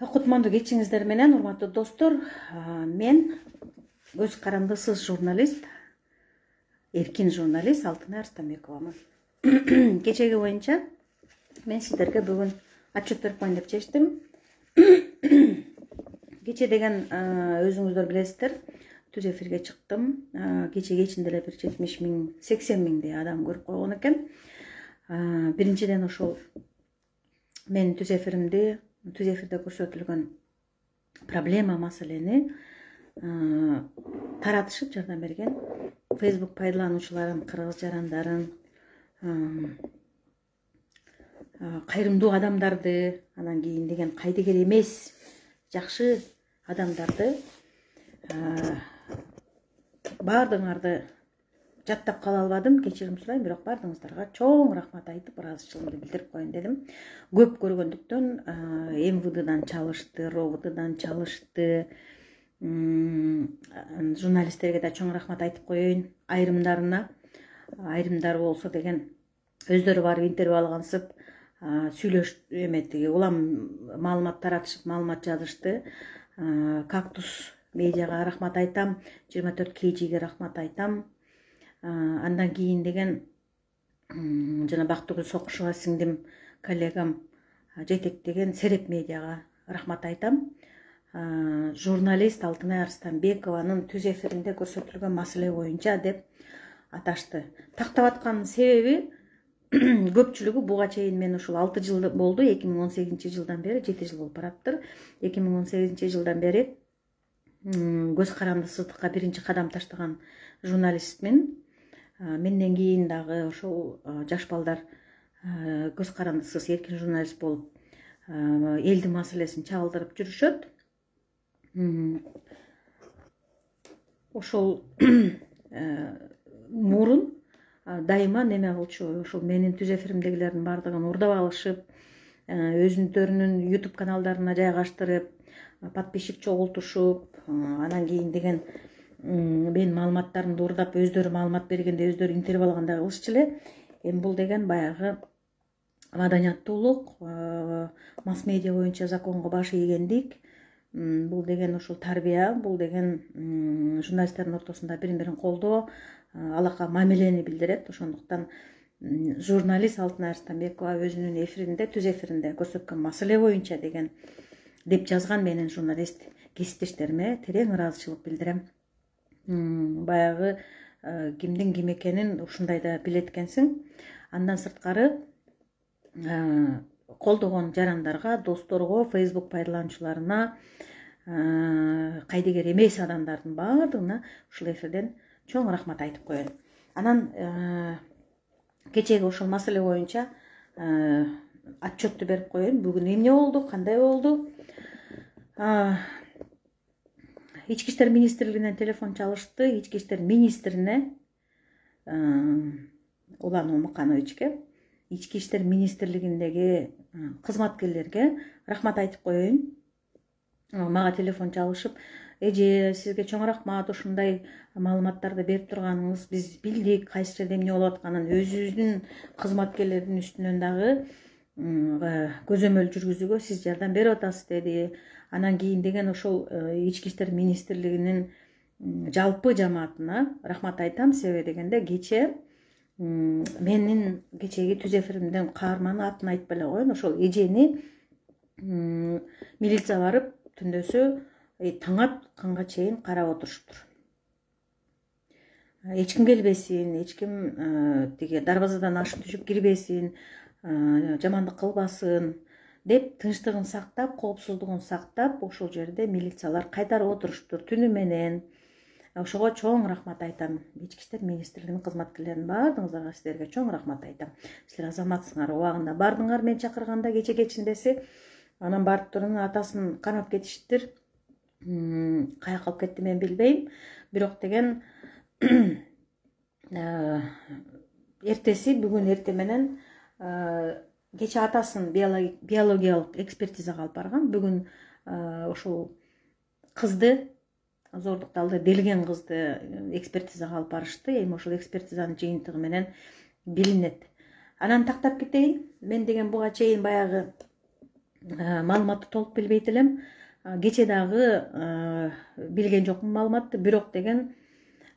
Кутмандуу кечиңиздер менен, урматтуу достор. Мен көз карандысыз журналист, эркин журналист Алтынай Арстанбековамын. Кечеги боюнча мен сиздерге бүгүн отчет берип коеюн деп чечтим. Кече деген өзүңүздөр билесиздер, түз эфирге чыктым. Кече кечинде эле 70 миң, 80 миңдей адам көрүп койгон экен. Биринчиден ошол мен түз эфирде көрсөтүлгөн проблема, маселени таратышып жардам берген Facebook пайдалануучуларын, кыргыз жарандарын, кайрымдуу адамдарды, анан кийин деген кайдыгер эмес жакшы адамдарды баардыгыңарды жаттап кала албадым, кечирим сурайм, бирок баардыгыңыздарга чоң рахмат айтып, ыраазычылыгымды билдирип коеюн дедим. Көп көргөндүктөн МВДдан чалышты, РОВДдан чалышты, журналисттерге да чоң рахмат айтып коеюн. Айрымдары болсо деген өздөрү барып интервью алгансып, сүйлөштү, улам маалымат таратышып, маалымат жазышты. Кактус медиага рахмат айтам, 24 KG'ге рахмат айтам. Андан кийин деген жана Бактыгүл Сокушова сиңдим, коллегам жетектеген Сереп медиага рахмат айтам. Журналист Алтынай Арстанбекованын түз эфиринде көрсөтүлгөн маселе боюнча деп аташты. Тактап атканын себеби көпчүлүгү буга чейин мен ушул 6 жыл болду, 2018-жылдан бери 7 жыл болуп бараптыр. 2018-жылдан бери көз карандысыздыкка биринчи кадам таштаган журналистмин. Менден кийин дагы ошол жаш балдар көз карандысыз эркин журналист болуп элдин маселесин чагылдырып жүрүшөт. Ошол мурун дайыма неме болчу, ошол менин түз эфиримдегилердин баардыгын урдап алышып, өзүндөрүнүн YouTube каналдарына жайгаштырып, подписчик чогултушуп, анан кийин деген мен маалыматтарымды урдап, өздөрү маалымат бергенде, өздөрү интервью алганда кылышчу эле. Эми бул деген баягы маданияттуулук, масс-медиа боюнча законго баш ийгендик, бул деген ушул тарбия, бул деген журналисттердин ортосунда бирин-бирин колдоо, алака мамилени билдирет. Ошондуктан журналист Алтынай Арстанбекова өзүнүн эфиринде, түз эфиринде көрсөткөн маселе боюнча деген деп жазган менин журналист кесиптештериме терең ыраазычылык билдирем. Баягы кимдин ким экенин ушундайда билет экенсиң. Андан сырткары колдогон жарандарга, досторго, Facebook пайдалануучуларына, кайдыгер эмес адамдардын баардыгына ушул эфирден чоң рахмат айтып коеюн. Анан кечеги ошол маселе боюнча отчетту берип коеюн. Бүгүн эмне болду, кандай болду? Ички иштер министрлигинен телефон чалышты. Ички иштер министрине, Улан Омукановичке, ички иштер министрлигиндеги кызматкерлерге рахмат айтып коеюн. Мага телефон чалышып, эже, сизге чоң рахмат, ушундай маалыматтарды берип турганыңыз, биз билдик кайсы жерде эмне болуп атканын, өзүбүздүн кызматкерлердин үстүнөн дагы көзөмөл жүргүзүүгө сиз жардам берип атасыз деди. Анан кийин деген ошол ички иштер министрлигинин жалпы жамаатына рахмат айтам. Себеби дегенде кече менин кечеги түз эфиримдин каарманы, атын айтпай эле коеюн, ошол эжени милиция барып түндөсү таң атканга чейин карап отуруштур. Эч ким келбесин, эч ким тиги дарбазадан ашып түшүп кирбесин, жамандык кылбасын деп тынчтыгын сактап, коопсуздугун сактап, ошол жерде милициялар кайтарып отуруштур түнү менен. Ошого чоң рахмат айтам. Ички иштер министрлигинин кызматкерлеринин баардыгыңыздарга силерге чоң рахмат айтам. Силер азаматсыңар, убагында бардыңар мен чакырганда кече кечиндеси. Анан барып турун атасын кармап кетиштир. Каяка алып кетти мен билбейм. Бирок деген эртеси, бүгүн эрте менен кече атасын биологиялык экспертизага алып барган. Бүгүн ошол кызды, зордукталды делген кызды экспертизага алып барышты. Эми ошол экспертизанын жыйынтыгы менен билинет. Анан тактап кетейин. Мен деген буга чейин баягы маалыматты толук билбейт элем. Кече дагы билген жокмун маалыматты, бирок деген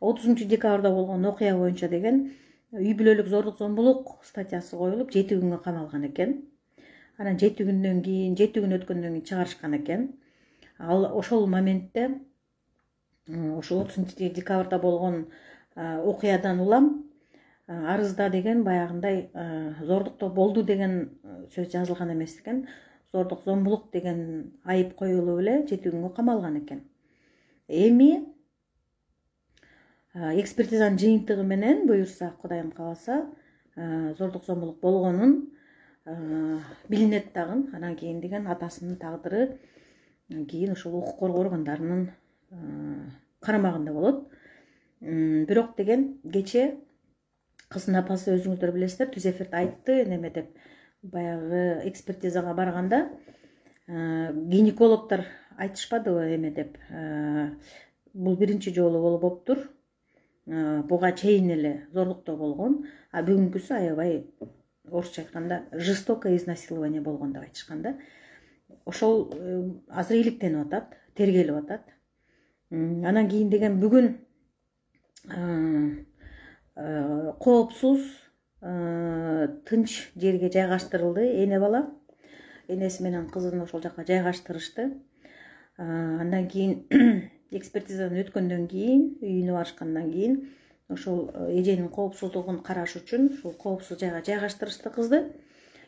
30-декабрда болгон окуя боюнча деген үй бүлөлүк зордук зомбулук статьясы коюлуп 7 күнгө камалган экен. Анан 7 күндөн кийин, 7 күн өткөндөн кийин чыгарышкан экен. Ал ошол моментте ошо 30-декабрда болгон окуядан улам арызда деген баягындай зордуктоо болду деген сөз жазылган эмес экен. Зордук зомбулук деген айып коюлуп эле 7 күнгө камалган экен. Эми экспертизанын жыйынтыгы менен буюрса, Кудайым кааласа, зордук зомбулук болгонун билинет дагы. Анан кийин деген атасынын тагдыры кийин ушул укук коргоо органдарынын карамагында болот. Бирок деген кече кыздын апасы, өзүңүздөр билесиздер, түз эфирде айтты, неме деп, баягы экспертизага барганда гинекологдор айтышпадыбы эме деп, бул биринчи жолу болуп болуптур, буга чейин эле зордуктоо болгон, а бүгүнкүсү аябай орусча айтканда жестокое изнасилование болгон деп айтышкан да. Ошол азыр иликтенип атат, тергелип атат. Анан кийин деген бүгүн коопсуз, тынч жерге жайгаштырылды эне бала. Энеси менен кызын ошол жака жайгаштырышты. Андан кийин экспертизадан өткөндөн кийин, үйүнө барышкандан кийин ошол эженин коопсуздугун караш үчүн ушул коопсуз жайга жайгаштырышты кызды,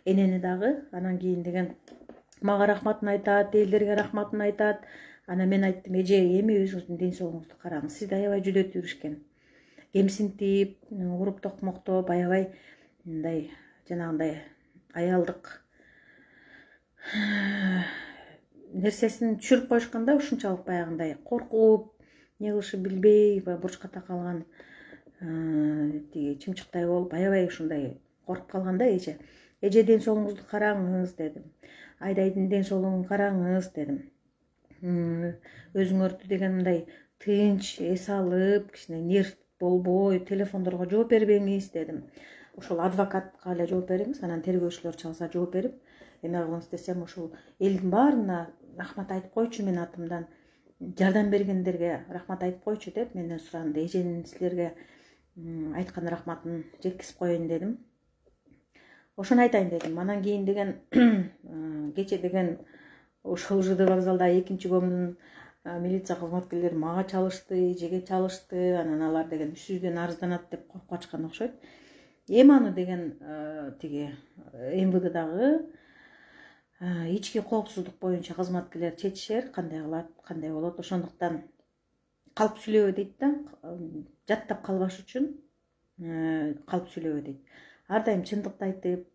энени дагы. Анан кийин деген мага рахматын айтат, элдерге рахматын айтат. Анан мен айттым, эже, эми өзүңүздүн ден соолугуңузду караңыз. Сизди аябай жүдөтүп жүрүшкен. Кемсинтип, уруп токмоктоп, аябай мындай жанагындай аялдык нерсесин түшүрүп коюшканда, ушунчалык баягындай коркуп, не кылышын билбей, бурчка такалган тиги чымчыктай болуп, аябай ушундай коркуп калган да эже. Эже, ден соолугуңузду караңыз дедим. Айдайдын ден соолугун караңыз дедим. Өзүңөрдү деген мындай тынч, эс алып, кичине нерв болбой, телефондорго жооп бербеңиз дедим. Ошол адвокатка эле жооп бериңиз, анан тергөөчүлөр чалса жооп берип, эме кылыңыз десем, ошол элдин баарына рахмат айтып койчу, мен атымдан жардам бергендерге рахмат айтып койчу деп менден суранды. Эженин силерге айткан рахматын жеткизип коеюн дедим. Ошону айтайын дедим. Анан кийин деген кече деген ошол ЖД вокзалда 2-көмүнүн милиция кызматкерлери мага чалышты, эжеге чалышты. Анан алар деген үстүбүздөн арызданат деп коркуп качкан окшойт. Эми аны деген тиги МВДдагы ички коопсуздук боюнча кызматкерлер чечишер, кандай кылат, кандай болот. Ошондуктан калп сүйлөбө дейт да, жаттап калбаш үчүн калп сүйлөбө дейт. Ар дайым чындыкты айтып,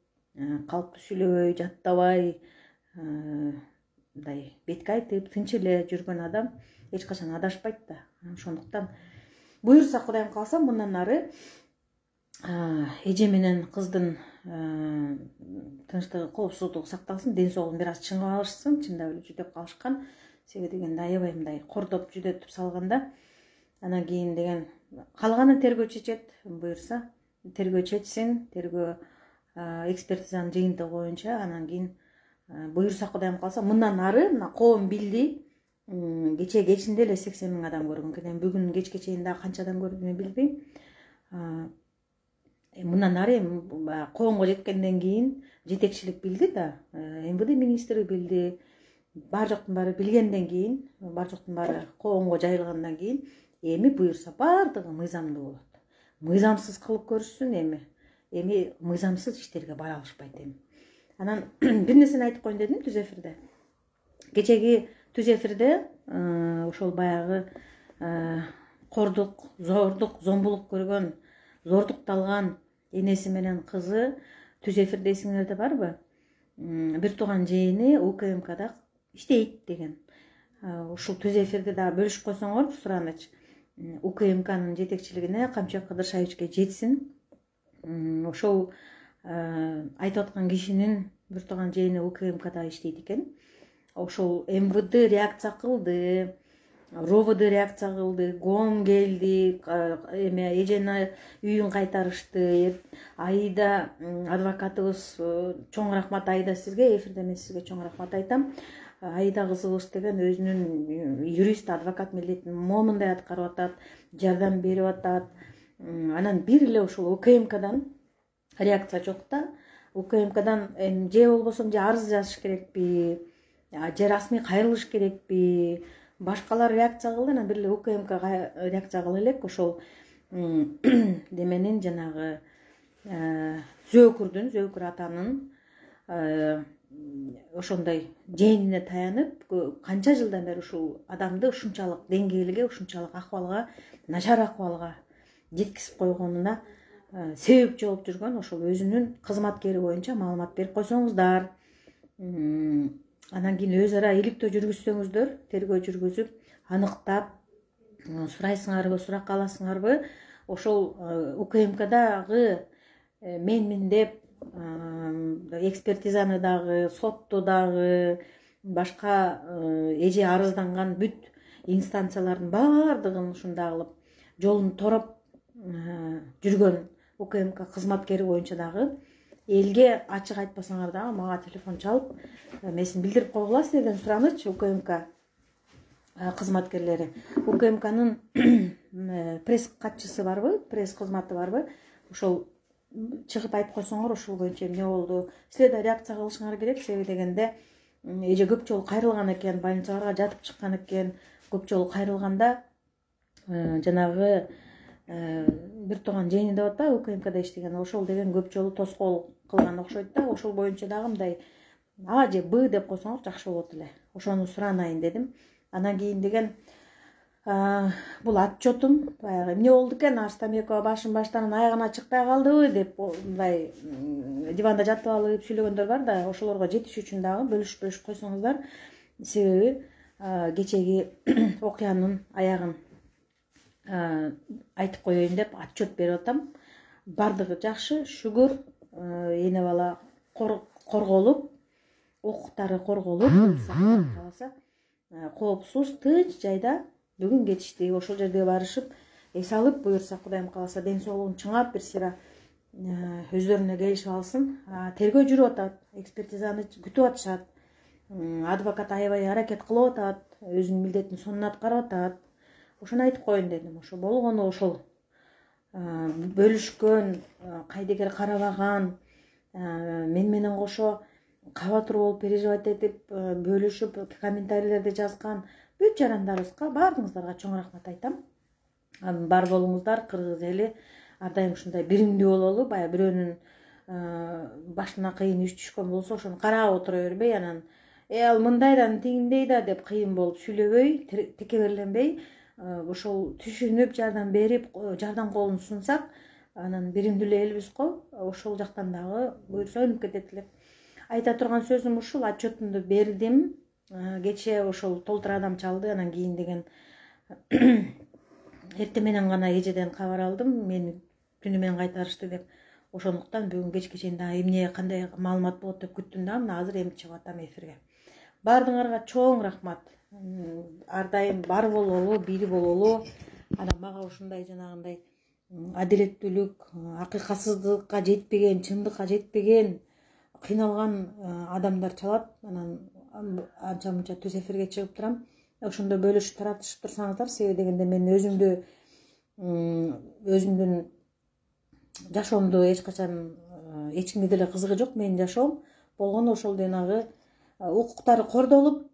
калпты сүйлөбөй, жаттабай, мындай бетке айтып, тынч эле жүргөн адам эч качан адашпайт да. Ошондуктан буюрса, Кудайым кааласа, мындан ары эже менен кыздын тынчтыгы, коопсуздугу сакталсын, ден соолугун бир аз чыңгап алышсын. Чындап эле жүдөп калышкан. Себеби дегенде аябай мындай кордоп жүдөтүп салганда. Анан кийин деген калганын тергөө чечет, буюрса. Тергөө чечсин, тергөө экспертизанын жыйынтыгы боюнча. Анан кийин буюрса, Кудайым кааласа, мындан ары мына коом билди. Кече кечинде эле 80 000 адам көргөн экен. Бүгүн кечке чейин дагы канча адам көрдү мен билбейм. Мындан ары коомго жеткенден кийин жетекчилик билди да, МВД министри билди, бар жоктун баары билгенден кийин, бар жоктун баары коомго жайылгандан кийин, эми буюрса баардыгы мыйзамдуу болот. Мыйзамсыз кылып көрүшсүн эми мыйзамсыз иштерге бара алышпайт эми. Анан бир нерсени айтып коеюн дедим түз эфирде. Кечеги түз эфирде ошол баягы кордук, зордук, зомбулук көргөн, зордукталган энеси менен кызы түз эфирде эсиңерде барбы? Бир тууган жээни УКМКда иштейт деген. Ушул түз эфирде дагы бөлүшүп койсоңор, Сураныч, УКМКнын жетекчилигине Камчак Кыдыршаевичке жетсин. Ошол айтып аткан кишинин бир тууган жээни УКМКда иштейт экен. Ошол МВД реакция кылды. ровд реакция кылды, гом келди, эме эжени үйүн кайтарышты. Аида адвокатыбыз, чоң рахмат Аида сизге, эфирде мен сизге чоң рахмат айтам. Аида кызыбыз деген өзүнүн юрист, адвокат милдетин момундай аткарып атат, жардам берип атат. Анан бир эле ушул УКМКдан реакция жок да. УКМКдан же болбосо же арыз жазыш керекпи, же расмий кайрылыш керекпи, башкалар реакция кылды, анан бир эле УКМК реакция кыла элек. Ошол деменин жанагы Зөөкүр атанын ошондой жээнине таянып, канча жылдан бери ушул адамды ушунчалык деңгээлге, ушунчалык акыбалга, начар акыбалга жеткизип койгонуна себепчи болуп жүргөн ошол өзүнүн кызматкери боюнча маалымат берип койсоңуздар. Анан кийин өз ара иликтөө жүргүзсөңүздөр, тергөө жүргүзүп, аныктап сурайсыңарбы, суракка аласыңарбы, ошол УКМКдагы менмин деп экспертизаны дагы, сотту дагы, башка эже арызданган бүт инстанциялардын баардыгын ушундай кылып жолун тороп жүргөн УКМК кызматкери боюнча дагы элге ачык айтпасаңар дагы мага телефон чалып эмесин билдирип койгула, силерден суранычы. УКМК кызматкерлери, УКМКнын пресс катчысы барбы, пресс кызматы барбы, ошол чыгып айтып койсоңор ошол боюнча эмне болду, силер да реакция кылышыңар керек. Себеби дегенде эже көп жолу кайрылган экен, больницаларга жатып чыккан экен, көп жолу кайрылганда жанагы бир тууган жээни деп атпайбы УКМКда иштеген, ошол деген көп жолу тоскоол кылган окшойт да. Ошол боюнча дагы мындай А же Б деп койсоңор жакшы болот эле. Ошону суранайын дедим. Анан кийин деген бул отчетум баягы эмне болду экен, Арстамбекова башын баштан аягына чыкпай калдыбы деп мындай диванда жатып алып сүйлөгөндөр бар да, ошолорго жетиш үчүн дагы бөлүшүп койсоңуздар. Себеби кечеги окуянын аягын айтып коеюн деп отчет берип атам. Бардыгы жакшы, шүгүр. Эне бала корголуп, укуктары корголуп, каласа коопсуз, тынч жайда бүгүн кетишти. Ошол жерге барышып, эс алып, буюрса Кудайым кааласа ден соолугун чыңап бир сыйра өздөрүнө келишип алсын. Тергөө жүрүп атат, экспертизаны күтүп атышат. Адвокат аябай аракет кылып атат, өзүнүн милдетин сонун аткарып атат. Ошону айтып коеюн дедим. Ошо болгону ошол бөлүшкөн, кайдыгер карабаган, мен менен кошо кабатыр болуп переживать этип бөлүшүп комментарийлерди жазган бүт жарандарыбызга, баардыгыңыздарга чоң рахмат айтам. Бар болуңуздар, кыргыз эли ар дайым ушундай биримдүү бололу. Баягы бирөөнүн башына кыйын иш түшкөн болсо ошону карап отура бербей, анан ал мындайдан тигиндей да деп кыйын болуп сүйлөбөй, текеберленбей, ошол түшүнүп, жардам берип, жардам колун сунсак, анан биримдүү эле элбиз го. Ошол жактан дагы буюрса өнүп кетет элек. Айта турган сөзүм ушул. Отчетумду бердим. Кечээ ошол толтура адам чалды. Анан кийин деген эртең менен гана эжеден кабар алдым. Мени түнү менен кайтарышты деп. Ошондуктан бүгүн кечке чейин дагы эмне кандай маалымат болот деп күттүм да. Мына азыр эми чыгып атам эфирге. Баардыгыңарга чоң рахмат. Ар дайым бар бололу, бири бололу. Анан мага ушундай жанагындай адилеттүүлүк, акыйкатсыздыкка жетпеген, чындыкка жетпеген, кыйналган адамдар чалат. Анан анча мынча түз эфирге чыгып турам. Ошондо бөлүшүп таратышып турсаңыздар. Себеби дегенде мен өзүмдүн жашоомду эч качан эч кимге деле кызыгы жок менин жашоом. Болгону ошол жанагы укуктары кордолуп,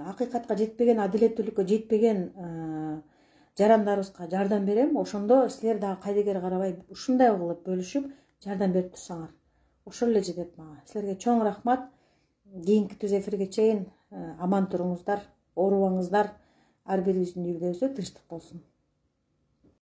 акыйкатка жетпеген, адилеттүүлүккө жетпеген жарандарыбызга жардам берем. Ошондо силер дагы кайдыгер карабай ушундай кылып бөлүшүп жардам берип турсаңар, ошол эле жетет мага. Силерге чоң рахмат. Кийинки түз эфирге чейин аман туруңуздар, оорубаңыздар. Ар бирибиздин үйүбүздө тынчтык болсун.